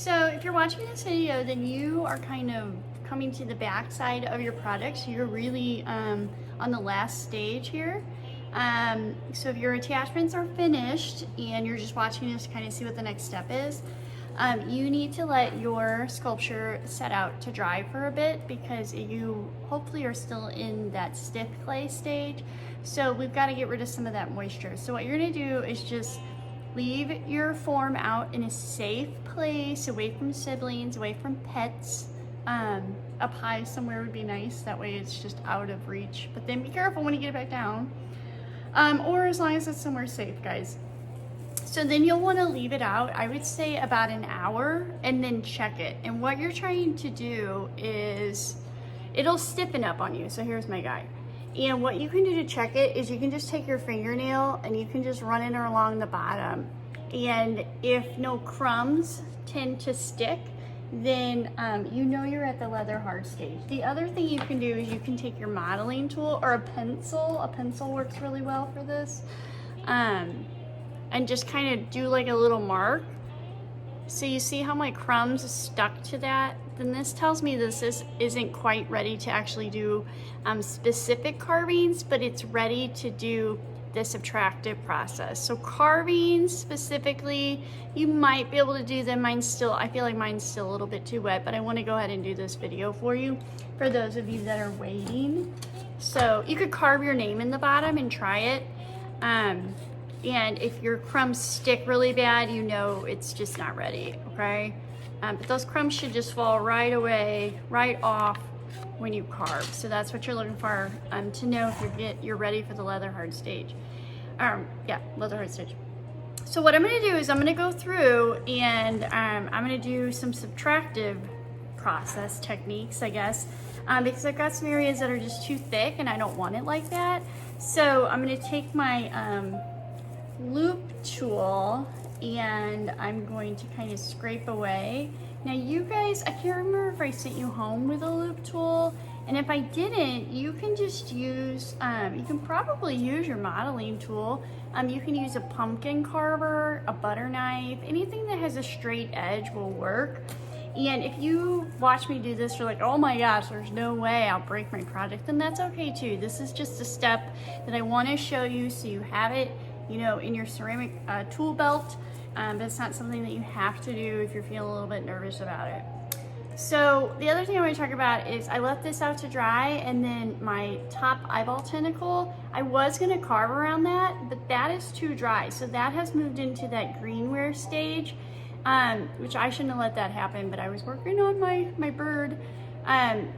So if you're watching this video, then you are kind of coming to the back side of your project. So you're really on the last stage here. So if your attachments are finished and you're just watching this to kind of see what the next step is, you need to let your sculpture set out to dry for a bit because you hopefully are still in that stiff clay stage. So we've got to get rid of some of that moisture. So what you're going to do is just leave your form out in a safe place, away from siblings, away from pets. Up high somewhere would be nice. That way it's just out of reach. But then be careful when you get it back down. Or as long as it's somewhere safe, guys. So then you'll want to leave it out, I would say about an hour, and then check it. And what you're trying to do is, it'll stiffen up on you. So here's my guide. And what you can do to check it is you can just take your fingernail and you can just run it along the bottom. And if no crumbs tend to stick, then you know you're at the leather hard stage. The other thing you can do is you can take your modeling tool or a pencil. A pencil works really well for this. And just kind of do like a little mark. So you see how my crumbs stuck to that? Then this tells me this isn't quite ready to actually do specific carvings, but it's ready to do the subtractive process. So carvings specifically, you might be able to do them. I feel like mine's still a little bit too wet, but I want to go ahead and do this video for you, for those of you that are waiting. So you could carve your name in the bottom and try it. And if your crumbs stick really bad, you know it's just not ready, okay? But those crumbs should just fall right away, right off when you carve. So that's what you're looking for to know if you're ready for the leather hard stage. Leather hard stage. So what I'm gonna do is I'm gonna go through and I'm gonna do some subtractive process techniques, I guess, because I've got some areas that are just too thick and I don't want it like that. So I'm gonna take my loop tool and I'm going to kind of scrape away. Now you guys, I can't remember if I sent you home with a loop tool, and if I didn't, you can just use, you can probably use your modeling tool. You can use a pumpkin carver, a butter knife, anything that has a straight edge will work. And if you watch me do this, you're like, oh my gosh, there's no way I'll break my project, then that's okay too. This is just a step that I want to show you so you have it, you know, in your ceramic tool belt, but it's not something that you have to do if you're feeling a little bit nervous about it. So the other thing I want to talk about is I left this out to dry, and then my top eyeball tentacle, I was going to carve around that, but that is too dry. So that has moved into that greenware stage, which I shouldn't have let that happen, but I was working on my bird.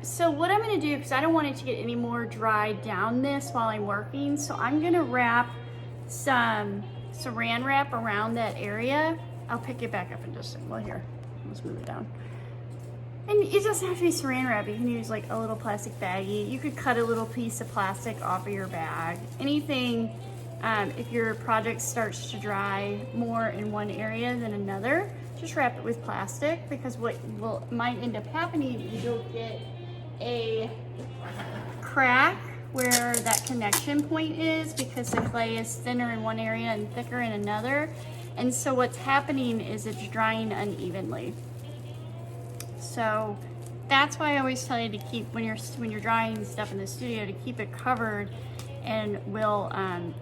So what I'm going to do, because I don't want it to get any more dry down this while I'm working, so I'm going to wrap some saran wrap around that area. I'll pick it back up in just a second. Well, here, let's move it down. And it doesn't have to be saran wrap. You can use like a little plastic baggie. You could cut a little piece of plastic off of your bag. Anything, if your project starts to dry more in one area than another, just wrap it with plastic, because what might end up happening is you'll get a crack where that connection point is, because the clay is thinner in one area and thicker in another. And so what's happening is it's drying unevenly. So that's why I always tell you to keep, when you're drying stuff in the studio, to keep it covered, and we'll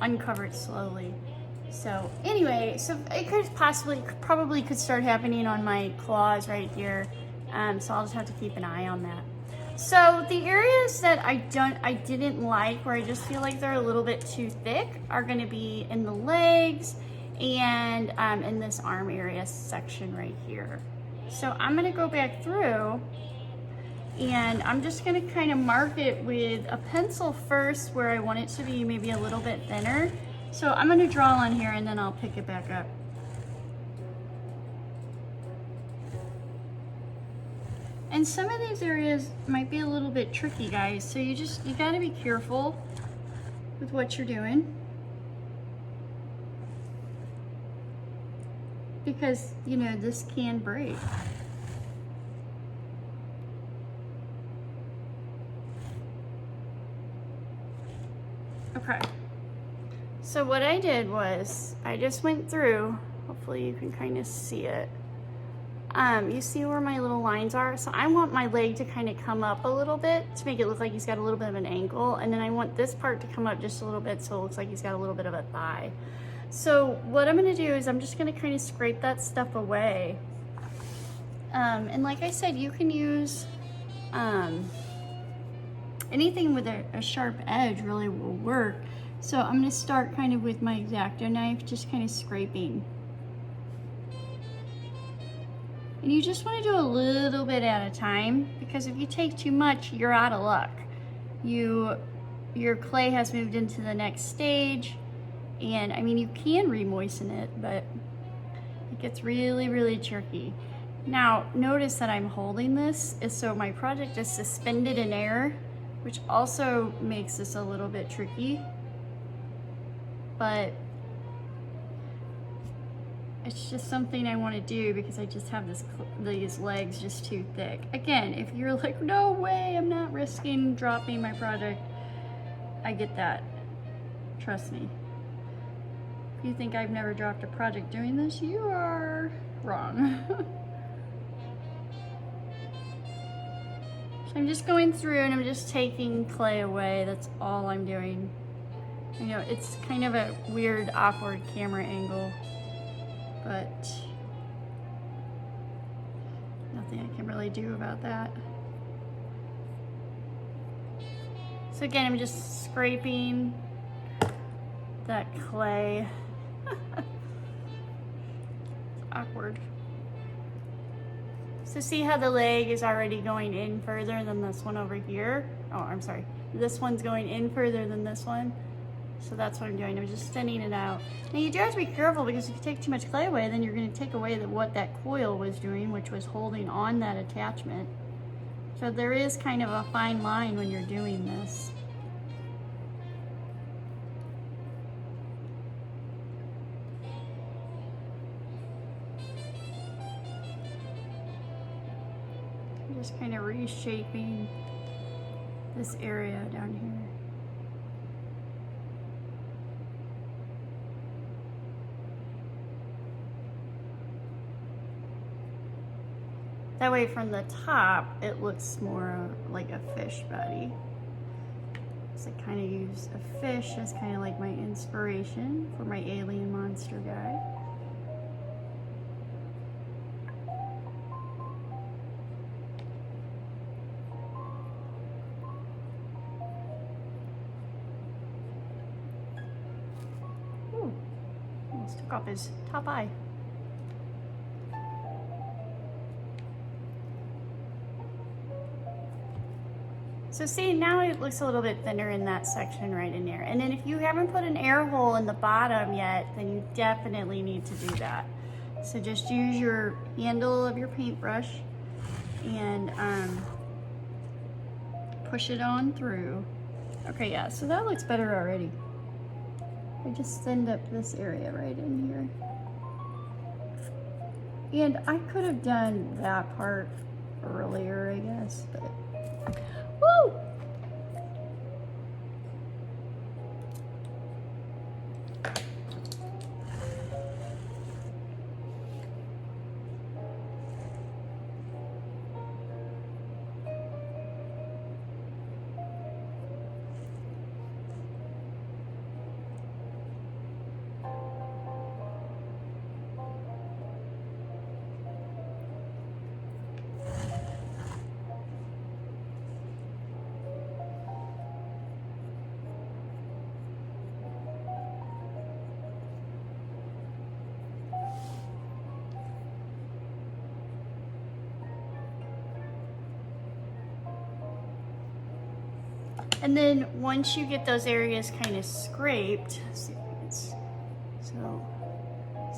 uncover it slowly. So anyway, so it could probably could start happening on my claws right here. So I'll just have to keep an eye on that. So the areas that I didn't like, where I just feel like they're a little bit too thick, are going to be in the legs and in this arm area section right here. So I'm going to go back through and I'm just going to kind of mark it with a pencil first where I want it to be maybe a little bit thinner. So I'm going to draw on here and then I'll pick it back up. And some of these areas might be a little bit tricky, guys, so you got to be careful with what you're doing, because you know this can break. Okay, so what I did was I just went through, hopefully you can kind of see it, You see where my little lines are? So I want my leg to kind of come up a little bit to make it look like he's got a little bit of an ankle. And then I want this part to come up just a little bit so it looks like he's got a little bit of a thigh. So what I'm gonna do is I'm just gonna kind of scrape that stuff away. And like I said, you can use anything with a sharp edge really will work. So I'm gonna start kind of with my X-Acto knife, just kind of scraping. And you just want to do a little bit at a time, because if you take too much, you're out of luck. Your clay has moved into the next stage, and I mean, you can re-moisten it, but it gets really, really tricky. Now, notice that I'm holding this, so my project is suspended in air, which also makes this a little bit tricky, but it's just something I want to do because I just have these legs just too thick. Again, if you're like, no way, I'm not risking dropping my project, I get that. Trust me. If you think I've never dropped a project doing this, you are wrong. So I'm just going through and I'm just taking clay away. That's all I'm doing. I know it's kind of a weird, awkward camera angle, but nothing I can really do about that. So again, I'm just scraping that clay. It's awkward. So see how the leg is already going in further than this one over here? Oh, I'm sorry. This one's going in further than this one. So that's what I'm doing. I'm just thinning it out. Now you do have to be careful, because if you take too much clay away, then you're going to take away what that coil was doing, which was holding on that attachment. So there is kind of a fine line when you're doing this. I'm just kind of reshaping this area down here. That way from the top, it looks more like a fish body. So I kind of use a fish as kind of like my inspiration for my alien monster guy. Ooh, almost took off his top eye. So see, now it looks a little bit thinner in that section right in there. And then if you haven't put an air hole in the bottom yet, then you definitely need to do that. So just use your handle of your paintbrush and push it on through. Okay, yeah, so that looks better already. I just thinned up this area right in here. And I could have done that part earlier, I guess, but woo! And then once you get those areas kind of scraped, see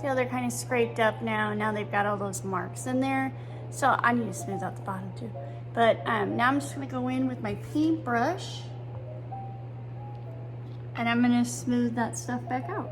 how they're kind of scraped up now. Now they've got all those marks in there. So I need to smooth out the bottom too. But now I'm just gonna go in with my paintbrush and I'm gonna smooth that stuff back out.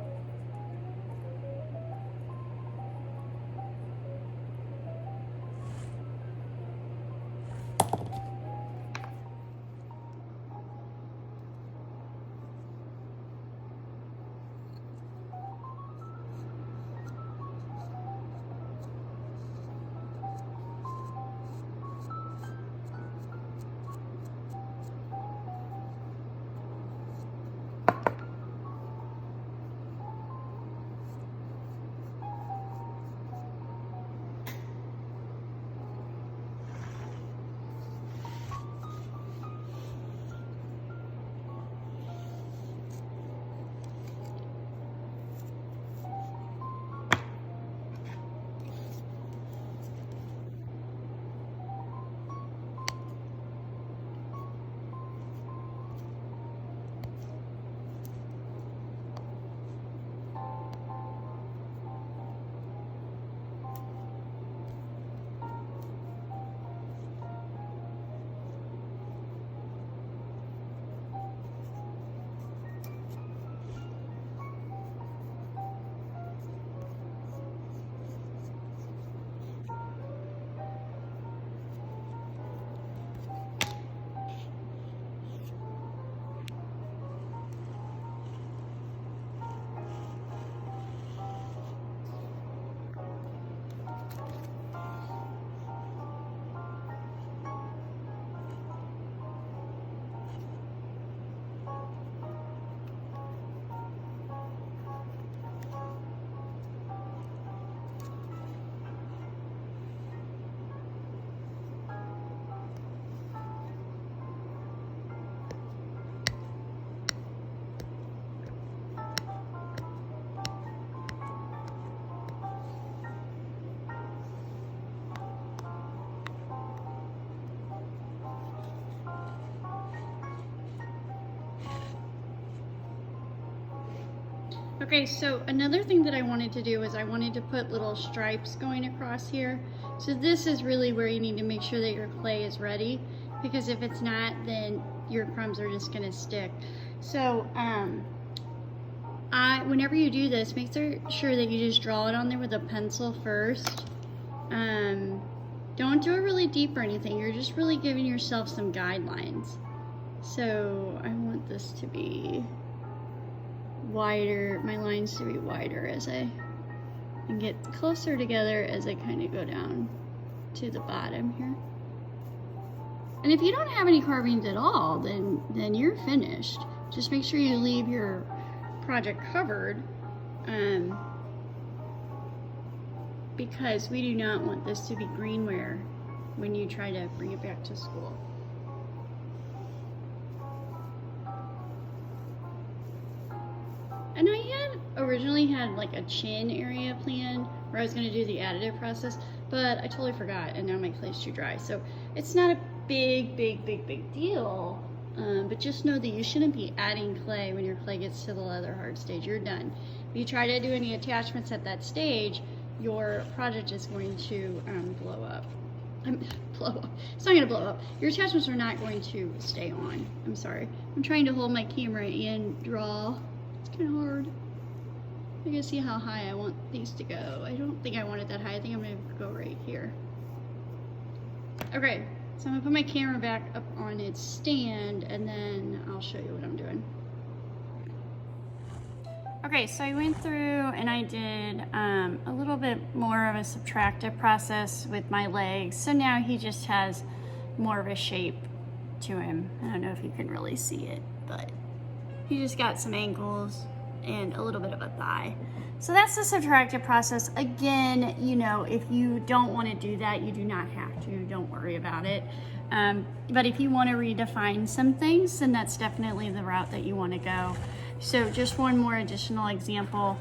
Okay, so another thing that I wanted to do is I wanted to put little stripes going across here. So this is really where you need to make sure that your clay is ready, because if it's not, then your crumbs are just gonna stick. So whenever you do this, make sure that you just draw it on there with a pencil first. Don't do it really deep or anything. You're just really giving yourself some guidelines. So I want this to be wider, my lines to be wider as I get closer together as I kind of go down to the bottom here. And if you don't have any carvings at all, then you're finished. Just make sure you leave your project covered, because we do not want this to be greenware when you try to bring it back to school. And I originally had like a chin area planned where I was going to do the additive process, but I totally forgot, and now my clay's too dry. So it's not a big deal, but just know that you shouldn't be adding clay when your clay gets to the leather hard stage. You're done. If you try to do any attachments at that stage, your project is going to blow up. It's not going to blow up. Your attachments are not going to stay on. I'm sorry. I'm trying to hold my camera and draw. It's kind of hard. I gotta see how high I want these to go. I don't think I want it that high. I think I'm gonna go right here. Okay, so I'm gonna put my camera back up on its stand, and then I'll show you what I'm doing. Okay, so I went through and I did a little bit more of a subtractive process with my legs. So now he just has more of a shape to him. I don't know if you can really see it, but he just got some ankles and a little bit of a thigh. So that's the subtractive process. Again, you know, if you don't want to do that, you do not have to. Don't worry about it. But if you want to redefine some things, then that's definitely the route that you want to go. So just one more additional example.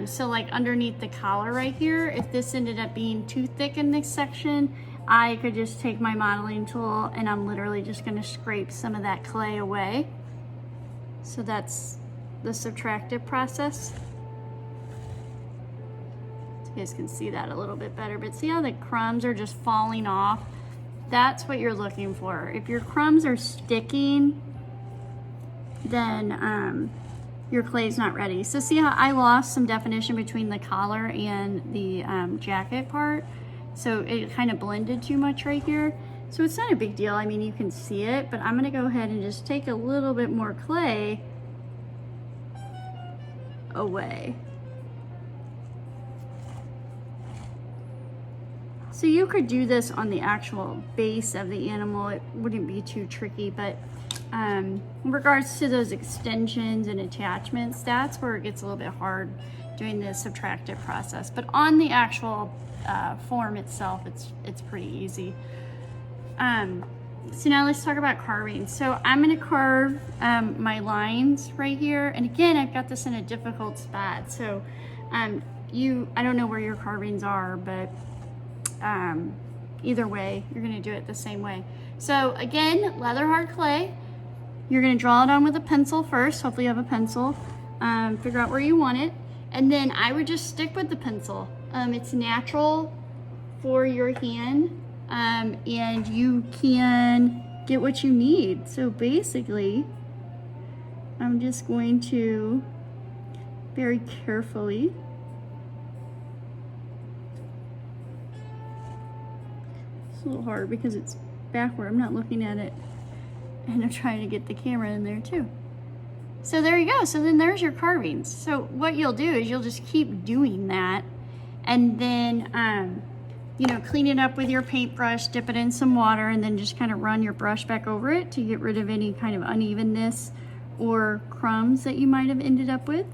So like underneath the collar right here, if this ended up being too thick in this section, I could just take my modeling tool and I'm literally just going to scrape some of that clay away. So that's the subtractive process. So you guys can see that a little bit better, but see how the crumbs are just falling off? That's what you're looking for. If your crumbs are sticking, then your clay's not ready. So see how I lost some definition between the collar and the jacket part? So it kind of blended too much right here. So it's not a big deal. I mean, you can see it, but I'm gonna go ahead and just take a little bit more clay away. So you could do this on the actual base of the animal. It wouldn't be too tricky, but in regards to those extensions and attachments, that's where it gets a little bit hard doing the subtractive process. But on the actual form itself, it's pretty easy. So now let's talk about carving. So I'm going to carve my lines right here. And again, I've got this in a difficult spot. So I don't know where your carvings are, but either way, you're going to do it the same way. So again, leather hard clay. You're going to draw it on with a pencil first. Hopefully you have a pencil. Figure out where you want it. And then I would just stick with the pencil. It's natural for your hand. And you can get what you need. So basically, I'm just going to very carefully it's a little hard because it's backward. I'm not looking at it, and I'm trying to get the camera in there too. So there you go. So then there's your carvings. So what you'll do is you'll just keep doing that, and then you know, clean it up with your paintbrush, dip it in some water, and then just kind of run your brush back over it to get rid of any kind of unevenness or crumbs that you might have ended up with.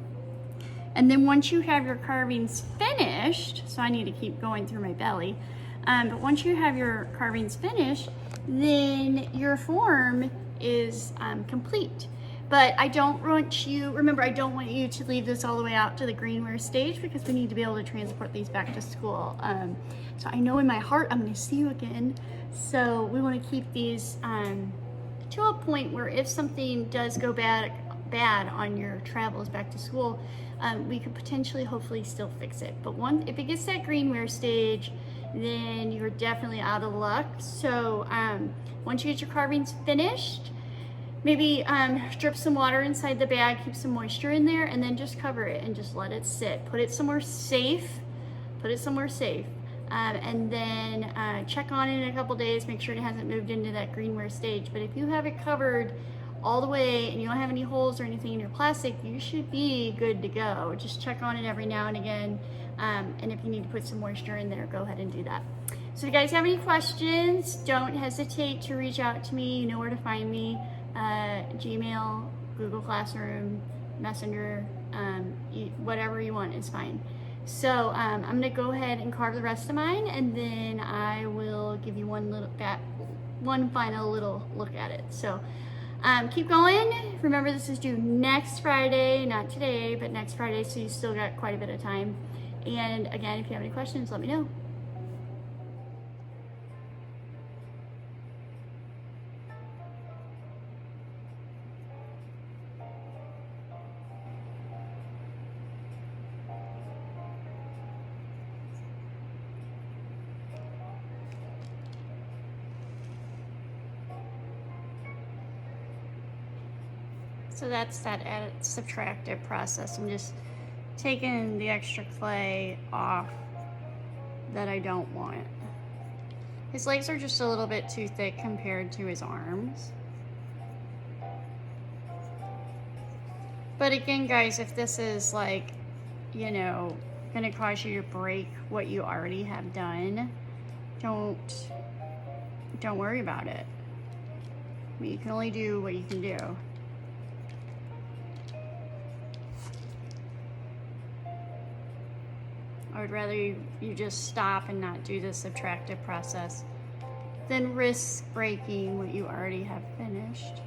And then once you have your carvings finished, so I need to keep going through my belly, but once you have your carvings finished, then your form is complete. But I don't want you, remember, I don't want you to leave this all the way out to the greenware stage because we need to be able to transport these back to school. So I know in my heart I'm going to see you again. So we want to keep these to a point where if something does go bad bad on your travels back to school, we could potentially, hopefully, still fix it. But if it gets that greenware stage, then you're definitely out of luck. So once you get your carvings finished, maybe drip some water inside the bag, keep some moisture in there, and then just cover it and just let it sit. Put it somewhere safe. Put it somewhere safe. And then check on it in a couple days, make sure it hasn't moved into that greenware stage. But if you have it covered all the way and you don't have any holes or anything in your plastic, you should be good to go. Just check on it every now and again. And if you need to put some moisture in there, go ahead and do that. So if you guys have any questions, don't hesitate to reach out to me. You know where to find me. Gmail, Google Classroom, Messenger, whatever you want is fine. So I'm gonna go ahead and carve the rest of mine, and then I will give you one final little look at it. So keep going. Remember, this is due next Friday, not today, but next Friday, so you still got quite a bit of time. And again, if you have any questions, let me know. So that's that subtractive process. I'm just taking the extra clay off that I don't want. His legs are just a little bit too thick compared to his arms. But again, guys, if this is like, you know, gonna cause you to break what you already have done, don't worry about it. I mean, you can only do what you can do. I would rather you just stop and not do the subtractive process than risk breaking what you already have finished.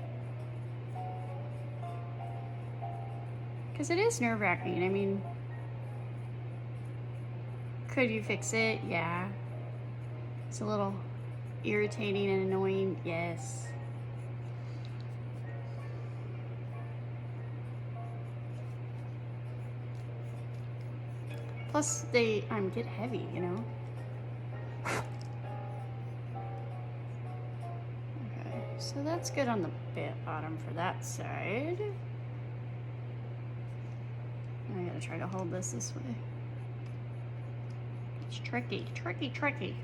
Because it is nerve-wracking. I mean, could you fix it? Yeah. It's a little irritating and annoying. Yes. Plus, they get heavy, you know? Okay, so that's good on the bottom for that side. I gotta try to hold this way. It's tricky, tricky, tricky.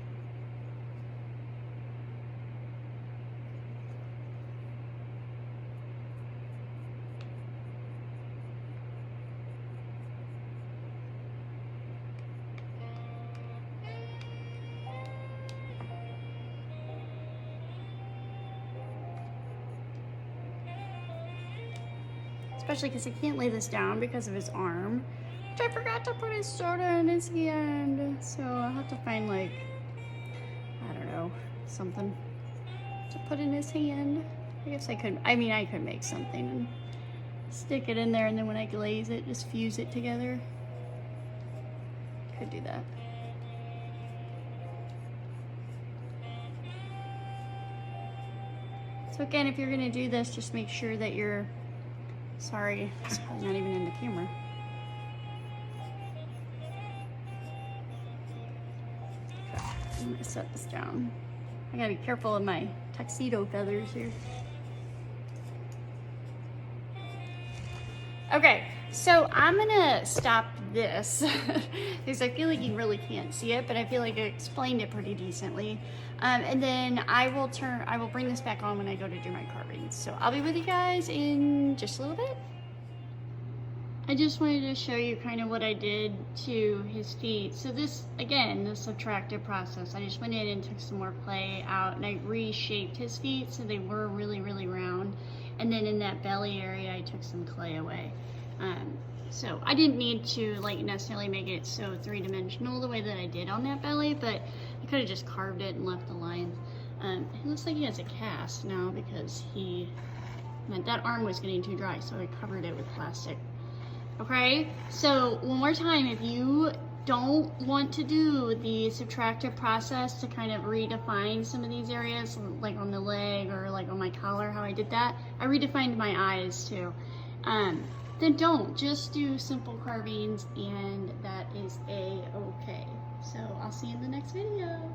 Especially because he can't lay this down because of his arm, which I forgot to put his soda in his hand. So I'll have to find, like, I don't know, something to put in his hand. I guess I could, I could make something and stick it in there, and then when I glaze it, just fuse it together. Could do that. So again, if you're gonna do this, just make sure that you're, sorry, it's probably not even in the camera. Okay, I'm gonna set this down. I gotta be careful of my tuxedo feathers here. Okay, so I'm gonna stop this because I feel like you really can't see it, but I feel like I explained it pretty decently. And then I will bring this back on when I go to do my carvings. So I'll be with you guys in just a little bit. I just wanted to show you kind of what I did to his feet. So this, again, the subtractive process. I just went in and took some more clay out, and I reshaped his feet so they were really, really round. And then in that belly area, I took some clay away. So I didn't need to like necessarily make it so three-dimensional the way that I did on that belly, but I could have just carved it and left the lines. It looks like he has a cast now because that arm was getting too dry, so I covered it with plastic. Okay, so one more time, if you don't want to do the subtractive process to kind of redefine some of these areas, like on the leg or like on my collar, how I did that, I redefined my eyes too. then don't. Just do simple carvings and that is a-okay. So I'll see you in the next video.